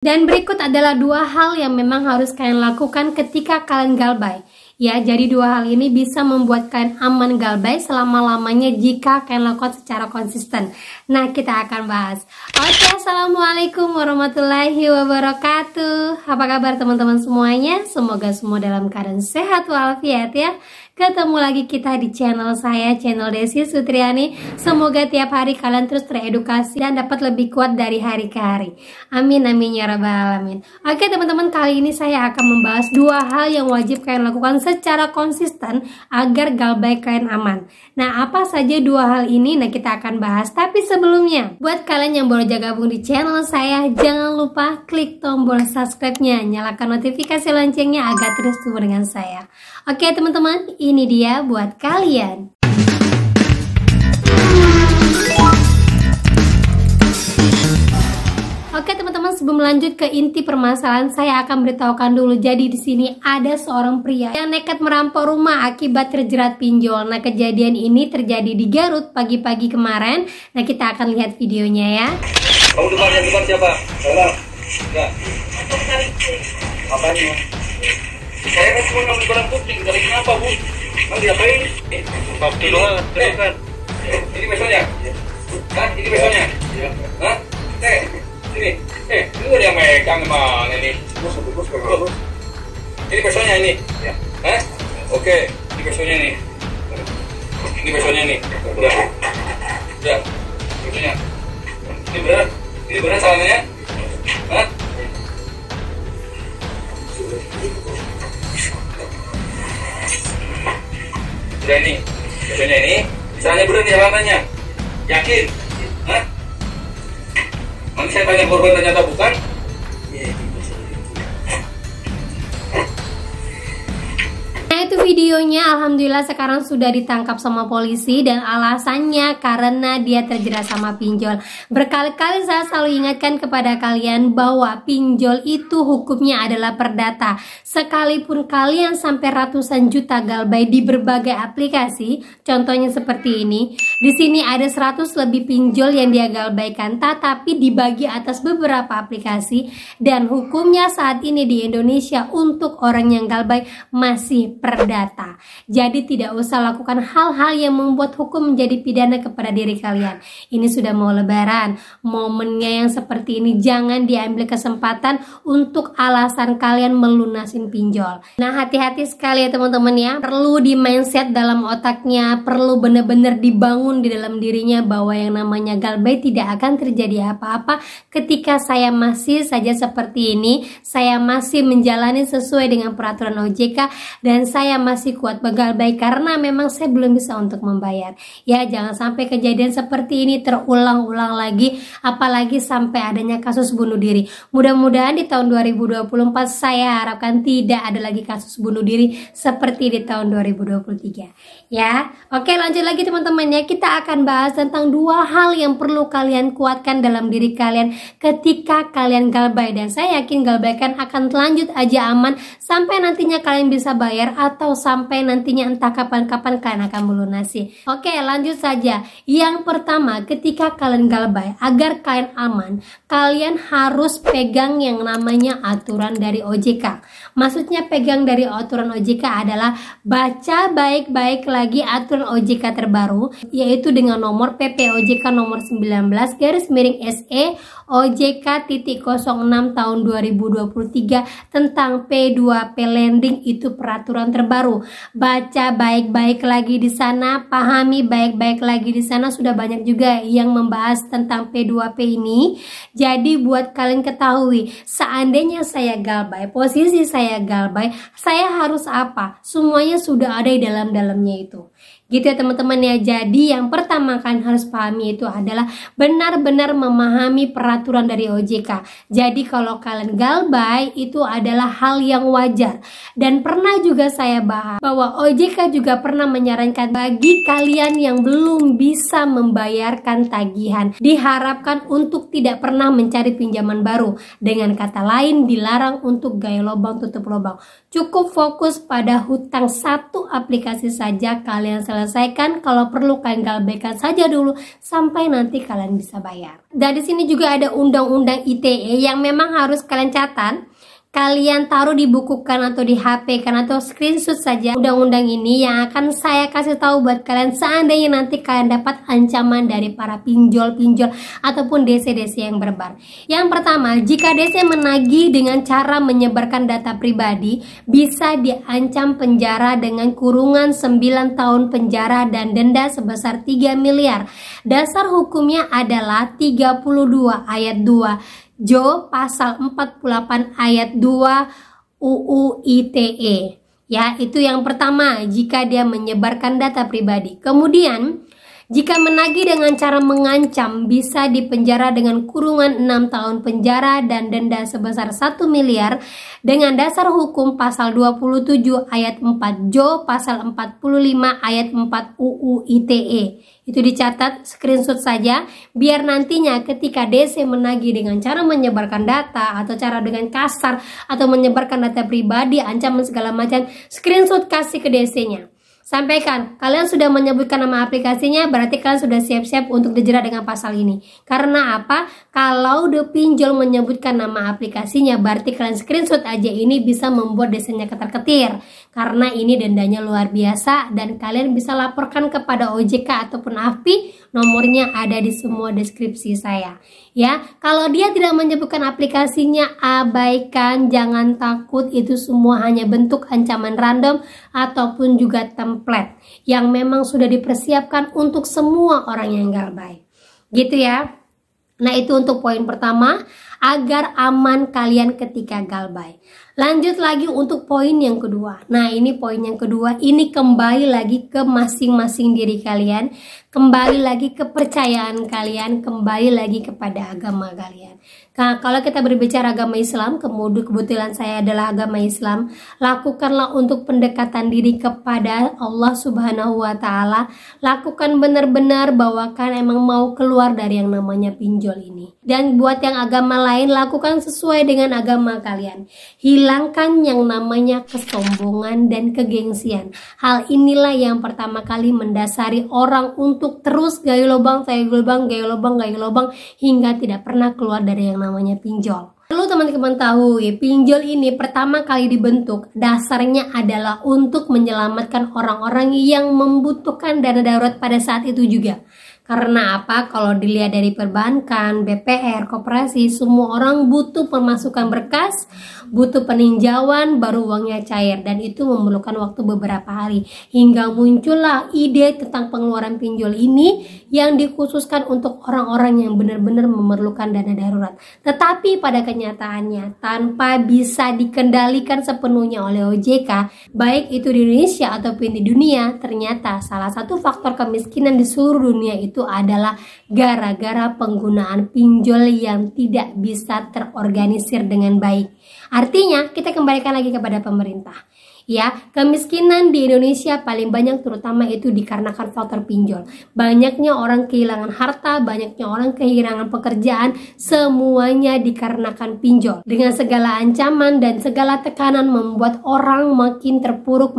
Dan berikut adalah dua hal yang memang harus kalian lakukan ketika kalian galbay. Ya, jadi dua hal ini bisa membuat kalian aman galbay selama-lamanya jika kalian lakukan secara konsisten. Nah, kita akan bahas. Oke, assalamualaikum warahmatullahi wabarakatuh. Apa kabar teman-teman semuanya? Semoga semua dalam keadaan sehat walafiat ya. Ketemu lagi kita di channel saya, channel Desi Sutriani. Semoga tiap hari kalian terus teredukasi dan dapat lebih kuat dari hari ke hari. Amin, amin ya rabbal alamin. Oke teman-teman, kali ini saya akan membahas dua hal yang wajib kalian lakukan secara konsisten agar galbay kalian aman. Nah, apa saja dua hal ini? Nah, kita akan bahas. Tapi sebelumnya, buat kalian yang baru gabung di channel saya, jangan lupa klik tombol subscribe-nya, nyalakan notifikasi loncengnya agar terus tumbuh dengan saya. Oke teman-teman, ini dia buat kalian. Oke teman-teman, sebelum lanjut ke inti permasalahan, saya akan beritahukan dulu. Jadi di sini ada seorang pria yang nekat merampok rumah akibat terjerat pinjol. Nah, kejadian ini terjadi di Garut pagi-pagi kemarin. Nah, kita akan lihat videonya ya. Kamu depan siapa? Saya. Ya. Apanya? Saya kan cuma ngambil barang bukti, dari kenapa bu? Mau diapain? Bukti doang, kan? Ini besoknya? Hah? Ini besoknya? Hah? Sini. Ini udah yang megang mana ini? Ini besoknya ini? Hah? Oke, ini besoknya nih. Ini besoknya nih. Udah. Udah. Besoknya. Ini berat salahnya? Hah? Udah ini, besoknya ini, misalnya bener nih alamannya, yakin? Hah? Nanti saya tanya korban ternyata bukan? Nah, itu videonya. Alhamdulillah sekarang sudah ditangkap sama polisi dan alasannya karena dia terjerat sama pinjol. Berkali-kali saya selalu ingatkan kepada kalian bahwa pinjol itu hukumnya adalah perdata. Sekalipun kalian sampai ratusan juta galbay di berbagai aplikasi, contohnya seperti ini. Di sini ada 100 lebih pinjol yang dia galbaykan, tetapi dibagi atas beberapa aplikasi, dan hukumnya saat ini di Indonesia untuk orang yang galbay masih perdata. Jadi tidak usah lakukan hal-hal yang membuat hukum menjadi pidana kepada diri kalian. Ini sudah mau lebaran, momennya yang seperti ini jangan diambil kesempatan untuk alasan kalian melunasin pinjol. Nah, hati-hati sekali ya teman-teman ya. Perlu di mindset dalam otaknya, perlu benar-benar dibangun di dalam dirinya bahwa yang namanya galbay tidak akan terjadi apa-apa ketika saya masih saja seperti ini. Saya masih menjalani sesuai dengan peraturan OJK dan saya masih kuat bergalbay karena memang saya belum bisa untuk membayar. Ya, jangan sampai kejadian seperti ini terulang-ulang lagi, apalagi sampai adanya kasus bunuh diri. Mudah-mudahan di tahun 2024 saya harapkan tidak ada lagi kasus bunuh diri seperti di tahun 2023. Ya, oke lanjut lagi teman-teman ya. Kita akan bahas tentang dua hal yang perlu kalian kuatkan dalam diri kalian ketika kalian galbay, dan saya yakin galbaykan akan lanjut aja aman sampai nantinya kalian bisa bayar atau sampai nantinya entah kapan-kapan kalian akan melunasi. Oke, lanjut saja. Yang pertama, ketika kalian galbay, agar kalian aman, kalian harus pegang yang namanya aturan dari OJK. Maksudnya pegang dari aturan OJK adalah baca baik-baik lagi aturan OJK terbaru, yaitu dengan nomor PP OJK nomor 19/SE OJK.06 tahun 2023 tentang P2P lending. Itu peraturan terbaru. Baca baik-baik lagi di sana, pahami baik-baik lagi di sana. Sudah banyak juga yang membahas tentang P2P ini. Jadi buat kalian ketahui, seandainya saya galbay, posisi saya galbay, saya harus apa? Semuanya sudah ada di dalam-dalamnya itu. Gitu ya teman-teman ya. Jadi yang pertama kalian harus pahami itu adalah benar-benar memahami peraturan dari OJK. Jadi kalau kalian galbay itu adalah hal yang wajar. Dan pernah juga saya bahas bahwa OJK juga pernah menyarankan bagi kalian yang belum bisa membayarkan tagihan, diharapkan untuk tidak pernah mencari pinjaman baru. Dengan kata lain, dilarang untuk gaya lubang tutup lubang. Cukup fokus pada hutang satu aplikasi saja, kalian selesai selesaikan. Kalau perlu kalian galbaikan saja dulu sampai nanti kalian bisa bayar. Dan di sini juga ada undang-undang ITE yang memang harus kalian catat. Kalian taruh di buku kan atau di HP kan atau screenshot saja undang-undang ini yang akan saya kasih tahu buat kalian seandainya nanti kalian dapat ancaman dari para pinjol-pinjol ataupun DC-DC yang berbar. Yang pertama, jika DC menagih dengan cara menyebarkan data pribadi, bisa diancam penjara dengan kurungan 9 tahun penjara dan denda sebesar 3 miliar. Dasar hukumnya adalah 32 ayat 2 Jo pasal 48 ayat 2 UU ITE. Ya, itu yang pertama, jika dia menyebarkan data pribadi. Kemudian, jika menagih dengan cara mengancam, bisa dipenjara dengan kurungan 6 tahun penjara dan denda sebesar 1 miliar dengan dasar hukum pasal 27 ayat 4 Jo pasal 45 ayat 4 UU ITE. Itu dicatat, screenshot saja, biar nantinya ketika DC menagih dengan cara menyebarkan data atau cara dengan kasar atau menyebarkan data pribadi, ancaman segala macam, screenshot kasih ke DC-nya. Sampaikan, kalian sudah menyebutkan nama aplikasinya, berarti kalian sudah siap-siap untuk dijerat dengan pasal ini. Karena apa? Kalau the pinjol menyebutkan nama aplikasinya, berarti kalian screenshot aja ini bisa membuat desanya ketar-ketir. Karena ini dendanya luar biasa dan kalian bisa laporkan kepada OJK ataupun AFPI, nomornya ada di semua deskripsi saya. Ya, kalau dia tidak menyebutkan aplikasinya, abaikan, jangan takut, itu semua hanya bentuk ancaman random ataupun juga template yang memang sudah dipersiapkan untuk semua orang yang galbay. Gitu ya. Nah, itu untuk poin pertama, agar aman kalian ketika galbay. Lanjut lagi untuk poin yang kedua. Nah, ini poin yang kedua, ini kembali lagi ke masing-masing diri kalian, kembali lagi kepercayaan kalian, kembali lagi kepada agama kalian. Nah, kalau kita berbicara agama Islam, kebetulan saya adalah agama Islam, lakukanlah untuk pendekatan diri kepada Allah Subhanahu wa Ta'ala. Lakukan benar-benar bahwa kalian emang mau keluar dari yang namanya pinjol ini. Dan buat yang agama lain, lakukan sesuai dengan agama kalian. Hilangkan yang namanya kesombongan dan kegengsian. Hal inilah yang pertama kali mendasari orang untuk terus gaya lubang, hingga tidak pernah keluar dari yang namanya pinjol. Perlu teman-teman tahu ya, pinjol ini pertama kali dibentuk dasarnya adalah untuk menyelamatkan orang-orang yang membutuhkan dana darurat pada saat itu juga. Karena apa? Kalau dilihat dari perbankan, BPR, koperasi, semua orang butuh pemasukan berkas, butuh peninjauan, baru uangnya cair. Dan itu memerlukan waktu beberapa hari. Hingga muncullah ide tentang pengeluaran pinjol ini yang dikhususkan untuk orang-orang yang benar-benar memerlukan dana darurat. Tetapi pada kenyataannya, tanpa bisa dikendalikan sepenuhnya oleh OJK, baik itu di Indonesia ataupun di dunia, ternyata salah satu faktor kemiskinan di seluruh dunia itu adalah gara-gara penggunaan pinjol yang tidak bisa terorganisir dengan baik. Artinya, kita kembalikan lagi kepada pemerintah. Ya, kemiskinan di Indonesia paling banyak terutama itu dikarenakan faktor pinjol. Banyaknya orang kehilangan harta, banyaknya orang kehilangan pekerjaan, semuanya dikarenakan pinjol. Dengan segala ancaman dan segala tekanan membuat orang makin terpuruk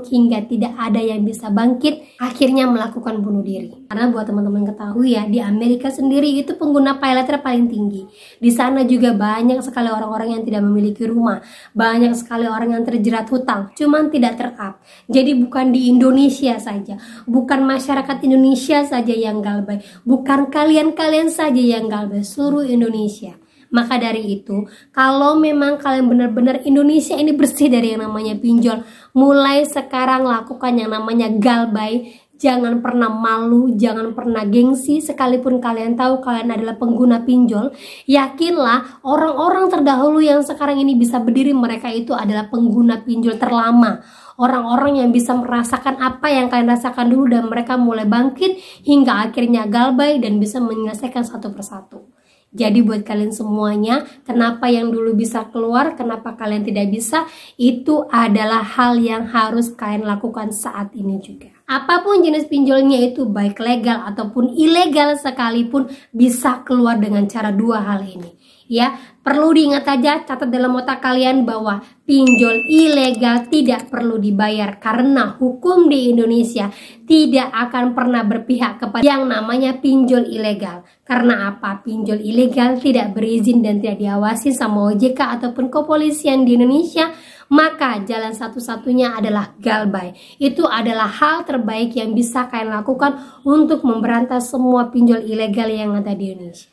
hingga tidak ada yang bisa bangkit, akhirnya melakukan bunuh diri. Karena buat teman-teman ketahui ya, di Amerika sendiri itu pengguna pay letter paling tinggi. Di sana juga banyak sekali orang-orang yang tidak memiliki rumah, banyak sekali orang yang terjerat hutang, cuman tidak terap. Jadi bukan di Indonesia saja, bukan masyarakat Indonesia saja yang galbay, bukan kalian-kalian saja yang galbay, seluruh Indonesia. Maka dari itu, kalau memang kalian benar-benar Indonesia ini bersih dari yang namanya pinjol, mulai sekarang lakukan yang namanya galbay. Jangan pernah malu, jangan pernah gengsi, sekalipun kalian tahu kalian adalah pengguna pinjol. Yakinlah orang-orang terdahulu yang sekarang ini bisa berdiri, mereka itu adalah pengguna pinjol terlama. Orang-orang yang bisa merasakan apa yang kalian rasakan dulu dan mereka mulai bangkit hingga akhirnya galbay dan bisa menyelesaikan satu persatu. Jadi buat kalian semuanya, kenapa yang dulu bisa keluar, kenapa kalian tidak bisa, itu adalah hal yang harus kalian lakukan saat ini juga. Apapun jenis pinjolnya itu, baik legal ataupun ilegal sekalipun, bisa keluar dengan cara dua hal ini. Ya, Perlu diingat aja, catat dalam otak kalian bahwa pinjol ilegal tidak perlu dibayar karena hukum di Indonesia tidak akan pernah berpihak kepada yang namanya pinjol ilegal. Karena apa? Pinjol ilegal tidak berizin dan tidak diawasi sama OJK ataupun kepolisian di Indonesia. Maka jalan satu-satunya adalah galbay. Itu adalah hal terbaik yang bisa kalian lakukan untuk memberantas semua pinjol ilegal yang ada di Indonesia.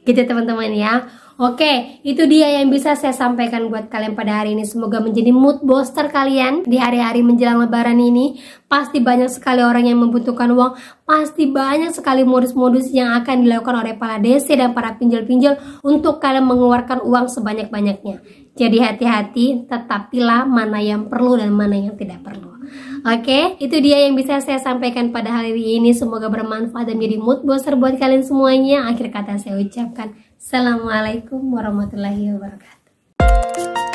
Gitu teman-teman ya. Oke, itu dia yang bisa saya sampaikan buat kalian pada hari ini. Semoga menjadi mood booster kalian di hari-hari menjelang lebaran ini. Pasti banyak sekali orang yang membutuhkan uang. Pasti banyak sekali modus-modus yang akan dilakukan oleh para DC dan para pinjol-pinjol untuk kalian mengeluarkan uang sebanyak-banyaknya. Jadi hati-hati, tetap pilih mana yang perlu dan mana yang tidak perlu. Oke, itu dia yang bisa saya sampaikan pada hari ini. Semoga bermanfaat dan menjadi mood booster buat kalian semuanya. Akhir kata saya ucapkan Assalamualaikum warahmatullahi wabarakatuh.